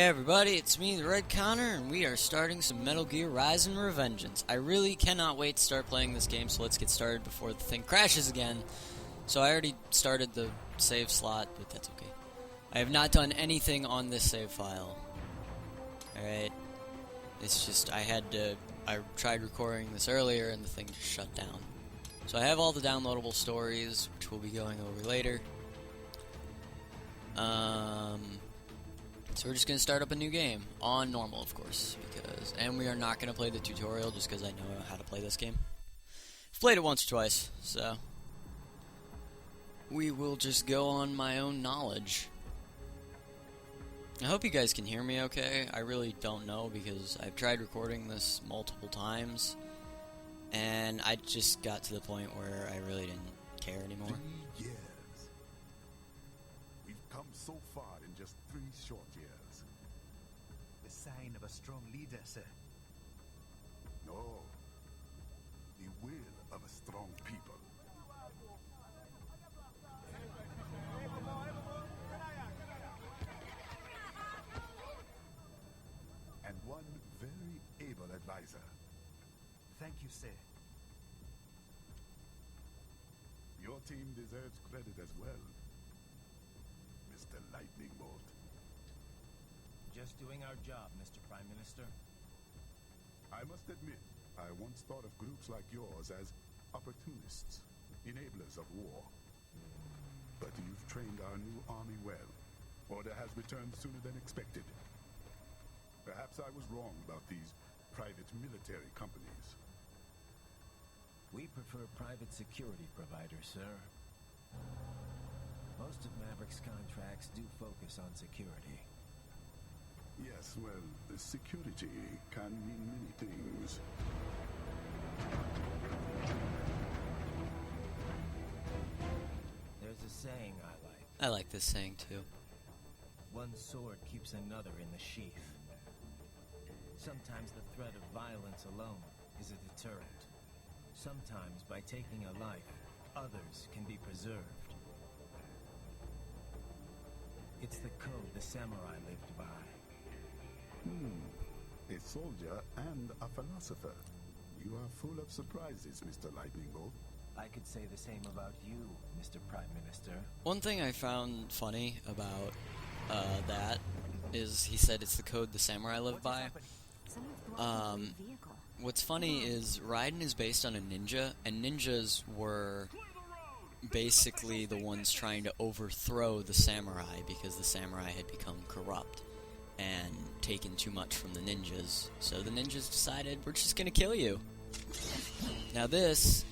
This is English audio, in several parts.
everybody, it's me, the Red Connor, and we are starting some Metal Gear Rising Revengeance. I really cannot wait to start playing this game, so let's get started before the thing crashes again. So I already started the save slot, but that's okay. I have not done anything on this save file. Alright. It's just, I tried recording this earlier and the thing just shut down. So I have all the downloadable stories, which we'll be going over later. So we're just going to start up a new game, on normal of course, and we are not going to play the tutorial just because I know how to play this game. I've played it once or twice, so we will just go on my own knowledge. I hope you guys can hear me okay. I really don't know because I've tried recording this multiple times, and I just got to the point where I really didn't care anymore. 3 years. We've come so far in just 3 short years. The sign of a strong leader, sir. No. The will of a strong people. And one very able advisor. Thank you, sir. Your team deserves credit as well, Mr. Lightning Bolt. Just doing our job, Mr. Prime Minister. I must admit, I once thought of groups like yours as opportunists, enablers of war. But you've trained our new army well. Order has returned sooner than expected. Perhaps I was wrong about these private military companies. We prefer private security providers, sir. Most of Maverick's contracts do focus on security. Yes, well, the security can mean many things. There's a saying I like. I like this saying too. One sword keeps another in the sheath. Sometimes the threat of violence alone is a deterrent. Sometimes by taking a life, others can be preserved. It's the code the samurai lived by. A soldier and a philosopher. You are full of surprises, Mr. Lightning Bolt. I could say the same about you, Mr. Prime Minister. One thing I found funny about that is he said it's the code the samurai live by. What's funny is Raiden is based on a ninja, and ninjas were basically the ones trying to overthrow the samurai because the samurai had become corrupt and taken too much from the ninjas. So the ninjas decided, we're just gonna kill you. Now this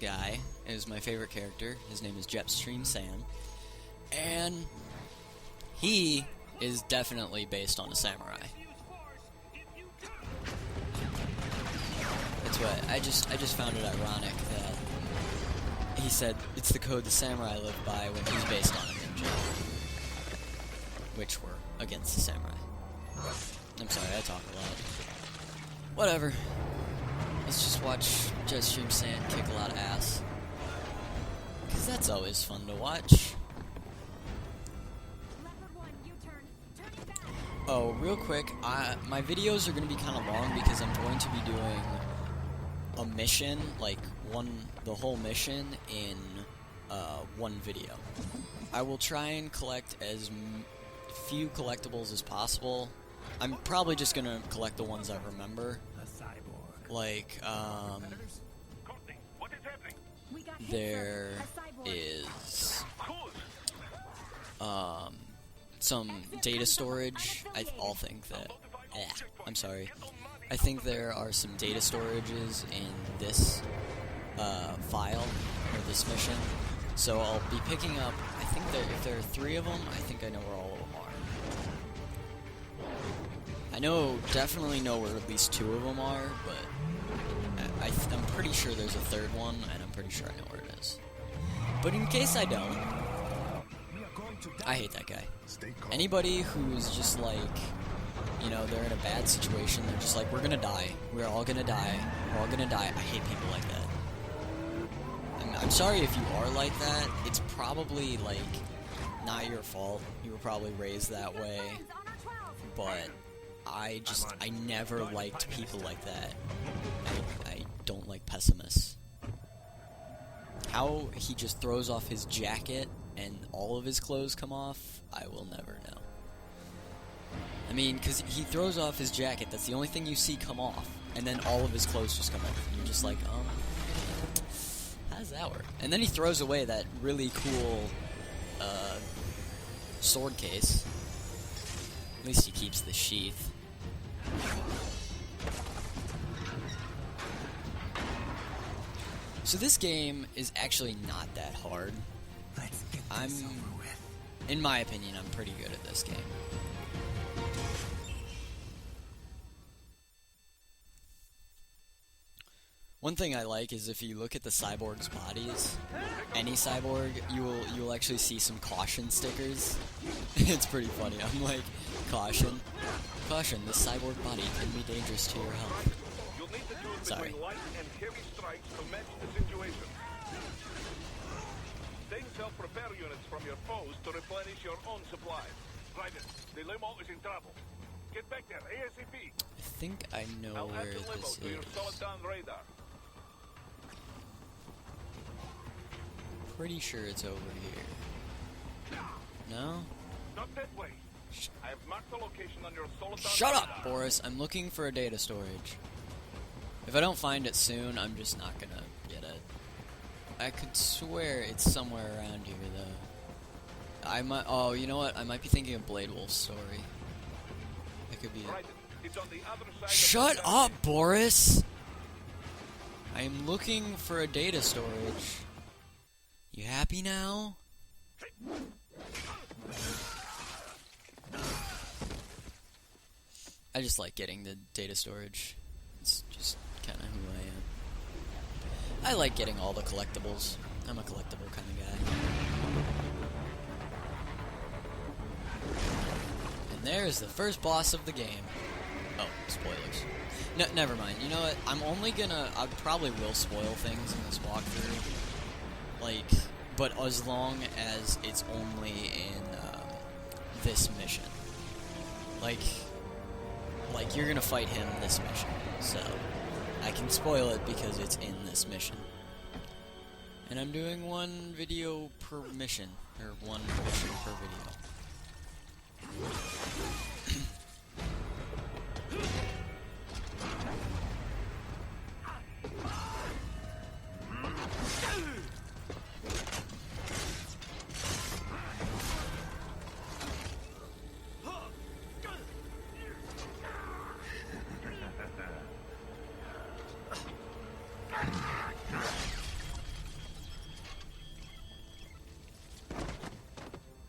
guy is my favorite character. His name is Jetstream Sam, and he is definitely based on a samurai. That's what I just found it ironic that he said it's the code the samurai live by when he's based on a ninja, which were against the samurai. I'm sorry, I talk a lot. Whatever. Let's just watch Jetstream Sam kick a lot of ass, because that's always fun to watch. Oh, real quick, my videos are going to be kind of long because I'm going to be doing a mission, like the whole mission in one video. I will try and collect as few collectibles as possible. I'm probably just going to collect the ones I remember. Like, there is some data storage. I'll think that. I'm sorry. I think there are some data storages in this file or this mission. So I'll be picking up. I think if there are 3 of them, I think I know where all of them are. I definitely know where at least 2 of them are, but I'm pretty sure there's a 3rd one, and I'm pretty sure I know where it is. But in case I don't, I hate that guy. Anybody who's just like, you know, they're in a bad situation, they're just like, we're gonna die. We're all gonna die. We're all gonna die. I hate people like that. And I'm sorry if you are like that. It's probably, like, not your fault. You were probably raised that way. but I never liked people like that. I don't like pessimists. How he just throws off his jacket and all of his clothes come off, I will never know. I mean, because he throws off his jacket, that's the only thing you see come off, and then all of his clothes just come off, and you're just like, how does that work? And then he throws away that really cool sword case. At least he keeps the sheath. So this game is actually not that hard. Let's get this over with. In my opinion, I'm pretty good at this game. One thing I like is if you look at the cyborgs' bodies, any cyborg, you will actually see some caution stickers. It's pretty funny. I'm like, caution, this cyborg body can be dangerous to your health. You'll need to choose Sorry. between light and heavy strikes to match the situation. Then self-repair units from your foes to replenish your own supplies. Raiden, the limo is in trouble. Get back there, ASAP. I think I know I'll where add the limo this to your is. solid down radar. Pretty sure it's over here. No? Not that way. I have marked the location on your solid down Shut radar. up, Boris. I'm looking for a data storage. If I don't find it soon, I'm just not gonna get it. I could swear it's somewhere around here, though. I might. Oh, you know what? I might be thinking of Blade Wolf's story. That could be it. Raiden, it's on the other side Shut of the up, Boris! I am looking for a data storage. You happy now? I just like getting the data storage. It's just kind of who I am. I like getting all the collectibles. I'm a collectible kind of guy. And there's the first boss of the game. Oh, spoilers. No, never mind. You know what? I probably will spoil things in this walkthrough. Like, but as long as it's only in this mission. Like you're gonna fight him this mission, so I can spoil it because it's in this mission. And I'm doing one video per mission, or one mission per video.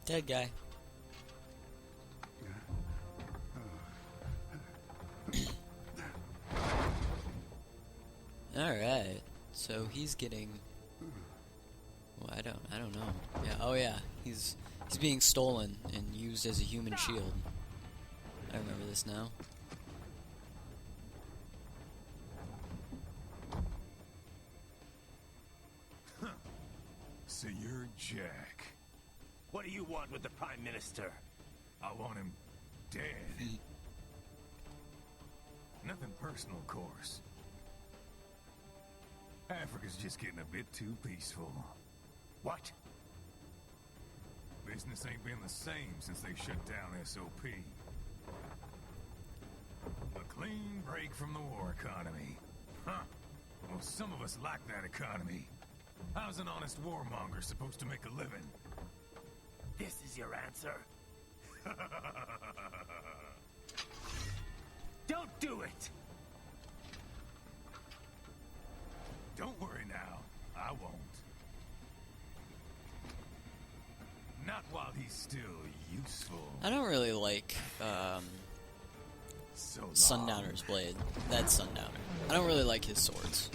Dead guy. Alright, so he's getting... Well, I don't know. Yeah, oh yeah, he's being stolen and used as a human shield. I remember this now. So you're Jack. What do you want with the Prime Minister? I want him dead. Nothing personal, of course. Africa's just getting a bit too peaceful. What? Business ain't been the same since they shut down SOP. A clean break from the war economy. Huh. Well, some of us like that economy. How's an honest warmonger supposed to make a living? This is your answer? Don't do it! Don't worry now. I won't. Not while he's still useful. I don't really like So long. Sundowner's blade. That's Sundowner. I don't really like his swords.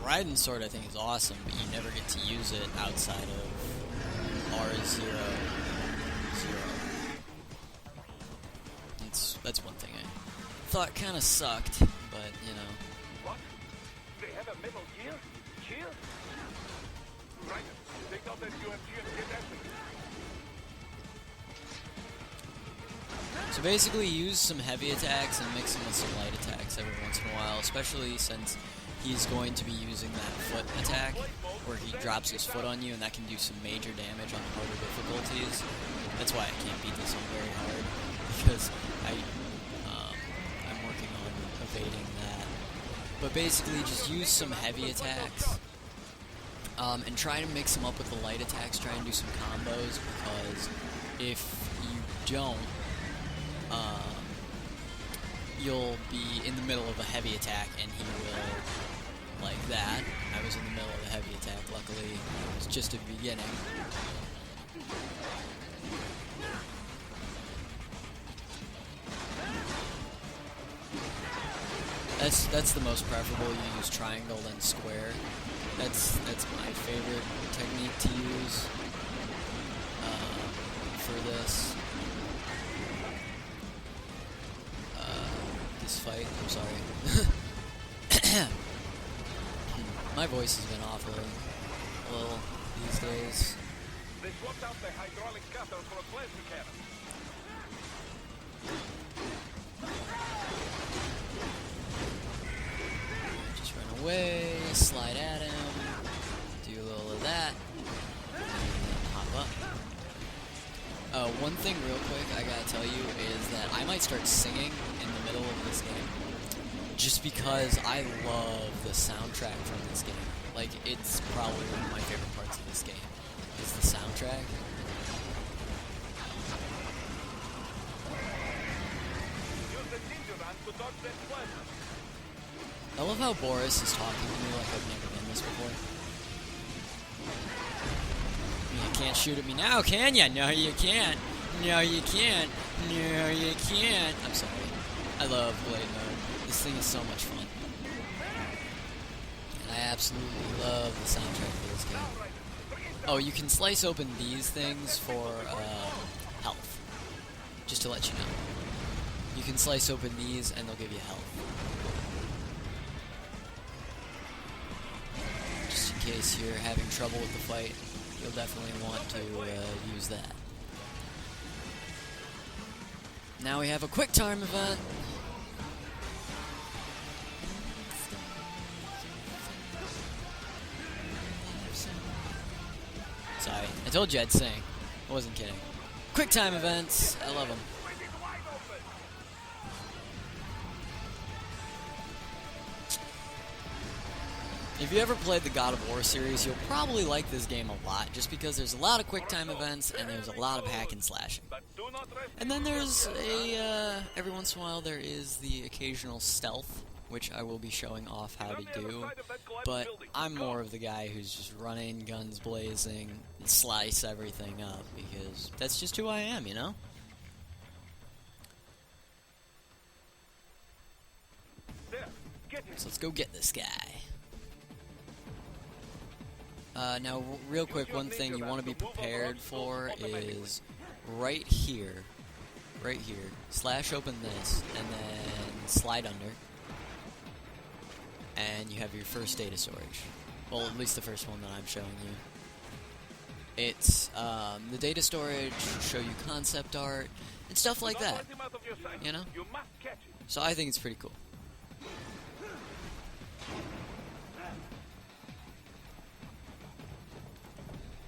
Raiden's sword I think is awesome, but you never get to use it outside of R0. That's one thing I thought kind of sucked, but you know. What? They have a Metal Gear? Gear? Raiden, they Take out that UMG and get at me. So basically use some heavy attacks and mix them with some light attacks every once in a while, especially since he's going to be using that foot attack where he drops his foot on you, and that can do some major damage on harder difficulties. That's why I can't beat this one very hard, because I'm working on evading that. But basically just use some heavy attacks and try to mix them up with the light attacks, try and do some combos, because if you don't, you'll be in the middle of a heavy attack and he will, like that. I was in the middle of a heavy attack, luckily it was just at the beginning. That's the most preferable. You use triangle then square. That's my favorite technique to use for this. Fight. I'm sorry. My voice has been off a little these days. They swapped out the hydraulic cutter for a plasma cannon. Just run away, slide at him, do a little of that, and then hop up. One thing real quick I gotta tell you is that I might start singing in the middle of this game, just because I love the soundtrack from this game. Like, it's probably one of my favorite parts of this game, is the soundtrack. Use the ninja run to dodge that plasma. I love how Boris is talking to me like I've never done this before. You can't shoot at me now, can ya? No, you can't. No, you can't. No, you can't. I'm sorry. I love Blade Mode. This thing is so much fun. And I absolutely love the soundtrack for this game. Oh, you can slice open these things for health. Just to let you know. You can slice open these and they'll give you health. Just in case you're having trouble with the fight, you'll definitely want to use that. Now we have a quick time event. Sorry, I told you I'd sing. I wasn't kidding. Quick time events, I love them. If you ever played the God of War series, you'll probably like this game a lot, just because there's a lot of quick time events and there's a lot of hack and slashing. And then there's every once in a while there is the occasional stealth, which I will be showing off how to do, but I'm more of the guy who's just running, guns blazing, and slice everything up, because that's just who I am, you know? So let's go get this guy. Now, real quick, one thing you want to be prepared for is right here, slash open this, and then slide under, and you have your first data storage. Well, at least the first one that I'm showing you. It's, the data storage will show you concept art, and stuff like that, you know? So I think it's pretty cool.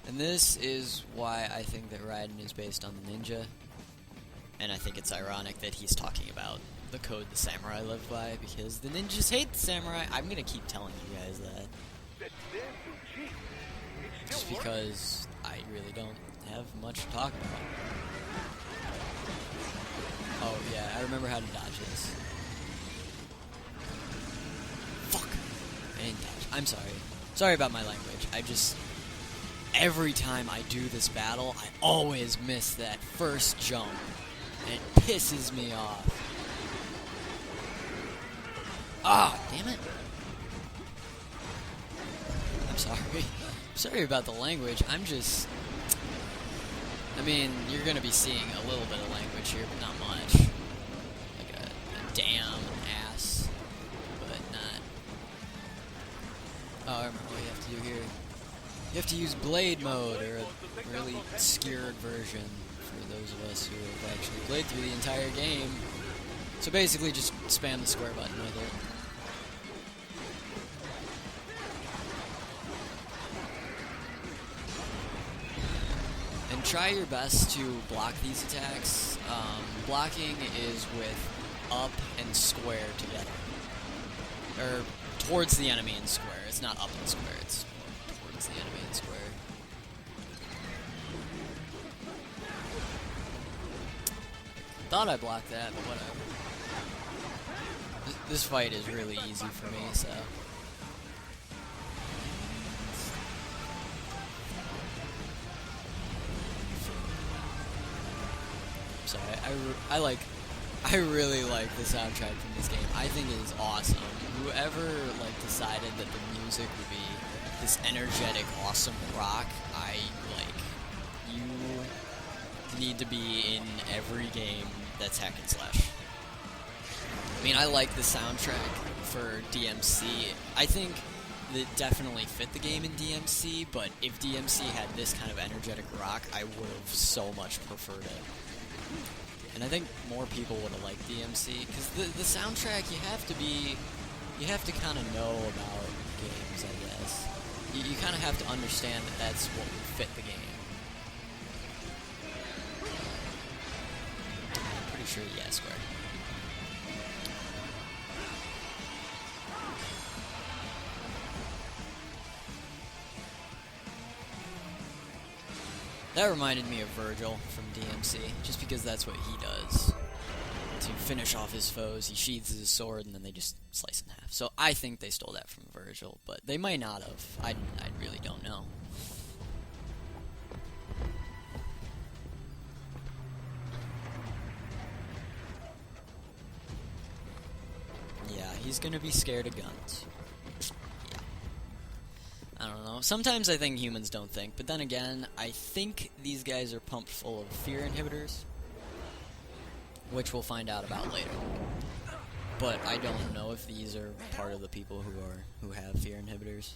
And this is why I think that Raiden is based on the ninja, and I think it's ironic that he's talking about the code the samurai live by, because the ninjas hate the samurai. I'm gonna keep telling you guys that. Just because I really don't have much to talk about. Oh yeah, I remember how to dodge this. Fuck! I didn't dodge. I'm sorry. Sorry about my language. Every time I do this battle, I always miss that first jump, and it pisses me off. Ah, damn it. I'm sorry. I'm sorry about the language. I mean, you're going to be seeing a little bit of language here, but not much. Like a damn, ass, but not. Oh, I remember what you have to do here. You have to use blade mode, or a really skewered version for those of us who have actually played through the entire game. So basically just spam the square button with it. And try your best to block these attacks. Blocking is with up and square together. Or towards the enemy and square. It's not up and square, it's towards the enemy and square. Thought I blocked that, but whatever. This fight is really easy for me, so... Sorry, I really like the soundtrack from this game. I think it is awesome. Whoever decided that the music would be this energetic, awesome rock, you need to be in every game that's hack and slash. I mean, I like the soundtrack for DMC. I think that definitely fit the game in DMC, but if DMC had this kind of energetic rock, I would have so much preferred it. And I think more people would have liked DMC, because the soundtrack, you have to kind of know about games, I guess. You kind of have to understand that that's what would fit the game. I'm pretty sure, yeah, square. That reminded me of Virgil from DMC, just because that's what he does. To finish off his foes, he sheathes his sword, and then they just slice in half. So I think they stole that from Virgil, but they might not have. I really don't know. Yeah, he's gonna be scared of guns. I don't know. Sometimes I think humans don't think, but then again, I think these guys are pumped full of fear inhibitors, which we'll find out about later. But I don't know if these are part of the people who have fear inhibitors.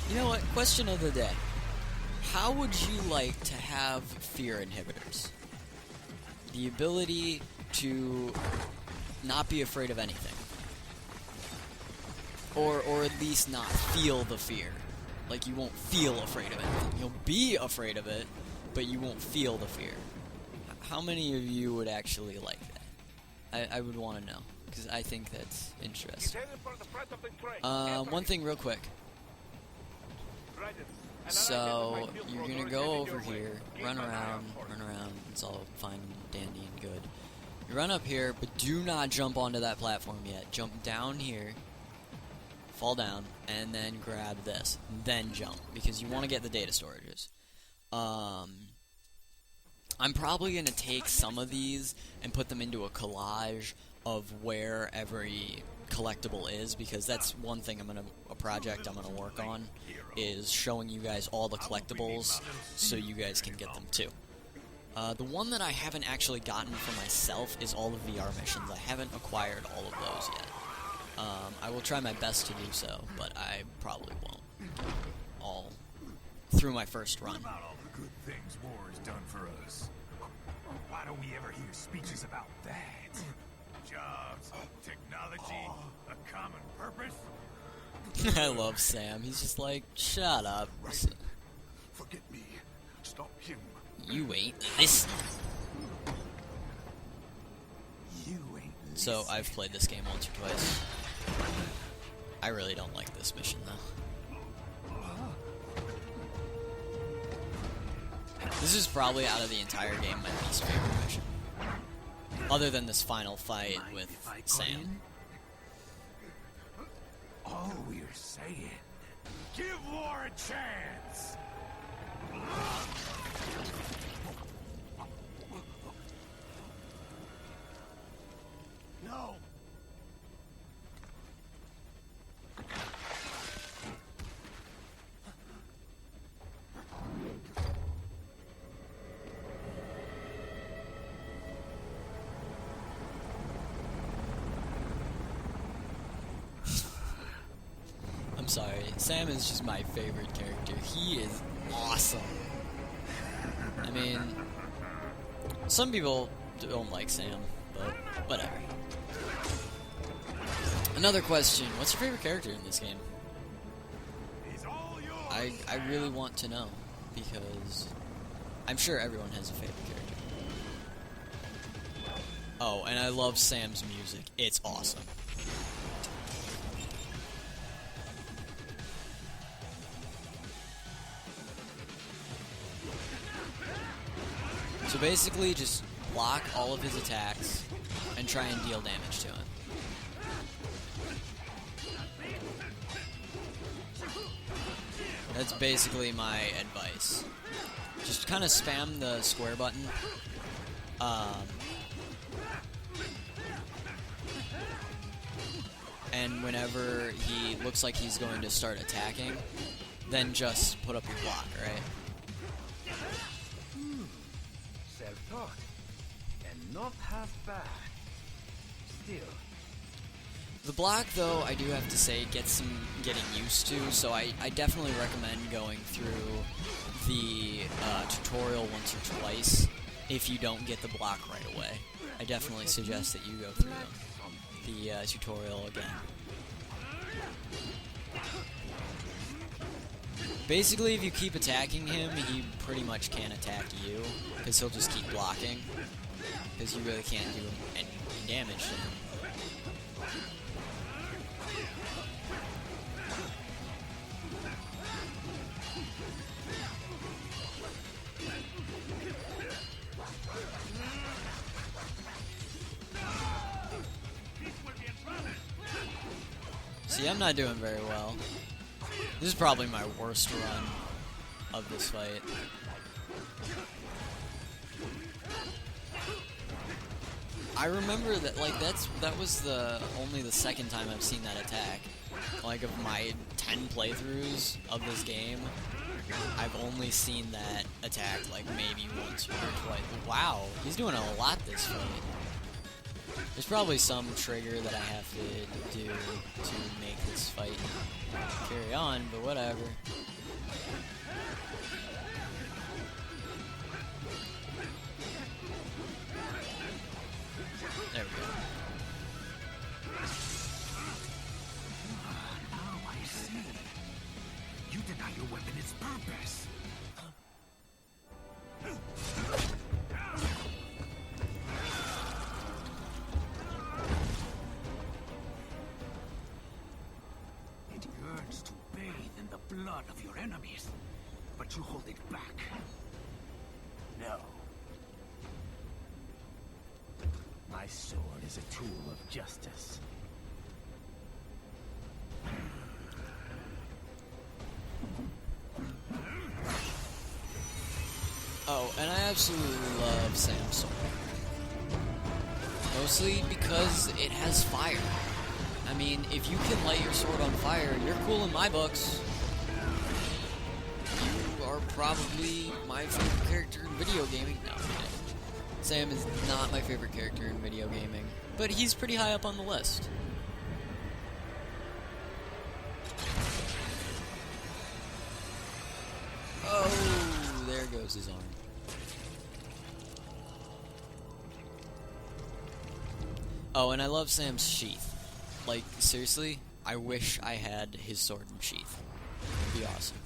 You know what? Question of the day. How would you like to have fear inhibitors? The ability to not be afraid of anything. Or at least not feel the fear. Like, you won't feel afraid of anything. You'll be afraid of it, but you won't feel the fear. How many of you would actually like that? I would want to know, because I think that's interesting. One thing real quick. So, you're going to go over here, run around, it's all fine and dandy and good. You run up here, but do not jump onto that platform yet. Jump down here, fall down, and then grab this. Then jump, because you want to get the data storages. I'm probably going to take some of these and put them into a collage of where every collectible is, because that's one thing a project I'm going to work on, is showing you guys all the collectibles so you guys can get them too. The one that I haven't actually gotten for myself is all the VR missions. I haven't acquired all of those yet. I will try my best to do so, but I probably won't all through my first run. About all the good things war has done for us. Why don't we ever hear speeches about that? Jobs, technology, a common purpose? I love Sam. He's just like, shut up. Forget me. Stop him. You ain't listening. You ain't So I've played this game once or twice. I really don't like this mission though. This is probably out of the entire game my least favorite mission. Other than this final fight with Sam. all we're saying. Give war a chance! No! sorry. Sam is just my favorite character. He is awesome. I mean, some people don't like Sam, but whatever. Another question. What's your favorite character in this game? I really want to know, because I'm sure everyone has a favorite character. Oh, and I love Sam's music. It's awesome. So basically, just block all of his attacks and try and deal damage to him. That's basically my advice. Just kind of spam the square button. And whenever he looks like he's going to start attacking, then just put up your block, right? Self-taught. And not half bad. Still. The block, though, I do have to say, gets some getting used to, so I definitely recommend going through the tutorial once or twice if you don't get the block right away. I definitely suggest that you go through the tutorial again. Basically, if you keep attacking him, he pretty much can't attack you, because he'll just keep blocking, because you really can't do any damage to him. See, I'm not doing very well. This is probably my worst run of this fight. I remember that, like, that was only the second time I've seen that attack. Like, of my 10 playthroughs of this game, I've only seen that attack, like, maybe once or twice. Wow, he's doing a lot this fight. There's probably some trigger that I have to do to make this fight carry on, but whatever. There we go. Now I see. You deny your weapon its purpose. It yearns to bathe in the blood of your enemies, but you hold it back. No. My sword is a tool of justice. Oh, and I absolutely love Sam's sword. Mostly because it has fire. I mean, if you can light your sword on fire, you're cool in my books. You are probably my favorite character in video gaming. No, I'm kidding. Sam is not my favorite character in video gaming, but he's pretty high up on the list. Oh, there goes his arm. Oh, and I love Sam's sheath. Like, seriously, I wish I had his sword and sheath. It'd be awesome.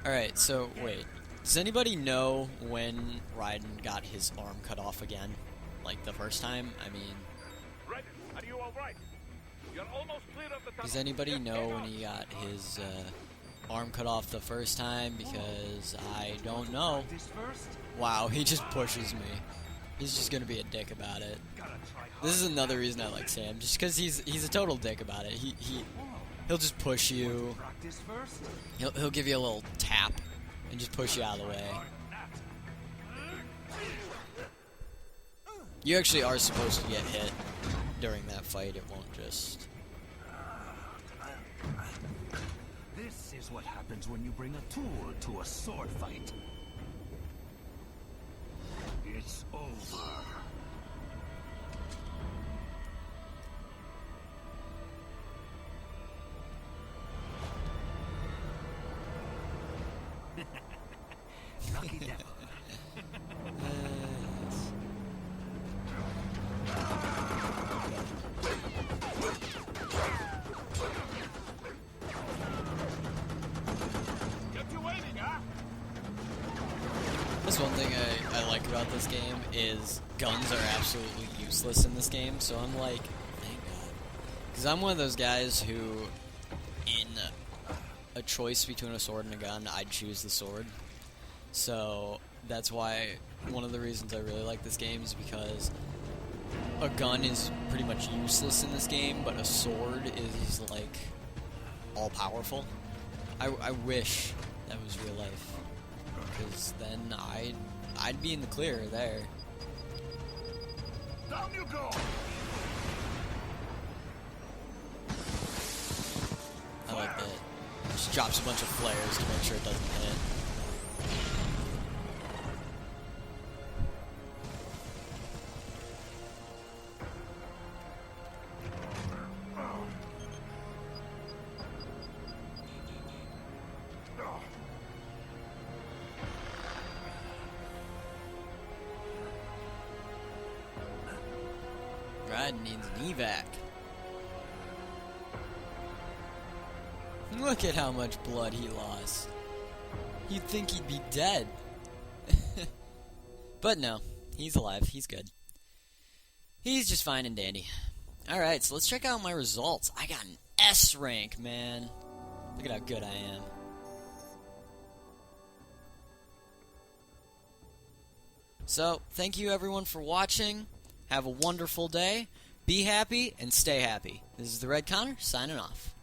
Alright, so, wait. Does anybody know when Raiden got his arm cut off again? Like, the first time? I mean... Raiden, are you alright? You're almost clear of the tunnel. Does anybody know when he got his arm cut off the first time? Because I don't know. Wow, he just pushes me. He's just gonna be a dick about it. This is another reason I like Sam, just because he's a total dick about it. He'll just push you. He'll give you a little tap and just push you out of the way. You actually are supposed to get hit during that fight. It won't just... This is what happens when you bring a tool to a sword fight. It's over. Lucky devil. Kept you waiting, huh? That's one thing I like about this game is guns are absolutely useless in this game, so I'm like, thank God. Because I'm one of those guys who, in a choice between a sword and a gun, I'd choose the sword. So that's why one of the reasons I really like this game is because a gun is pretty much useless in this game, but a sword is like all powerful. I wish that was real life, because then I'd be in the clear there. Down you go! I like that. Just drops a bunch of flares to make sure it doesn't hit. Raiden needs an evac. Look at how much blood he lost. You'd think he'd be dead. But no, he's alive. He's good. He's just fine and dandy. Alright, so let's check out my results. I got an S rank, man. Look at how good I am. So, thank you everyone for watching. Have a wonderful day. Be happy and stay happy. This is the Red Connor signing off.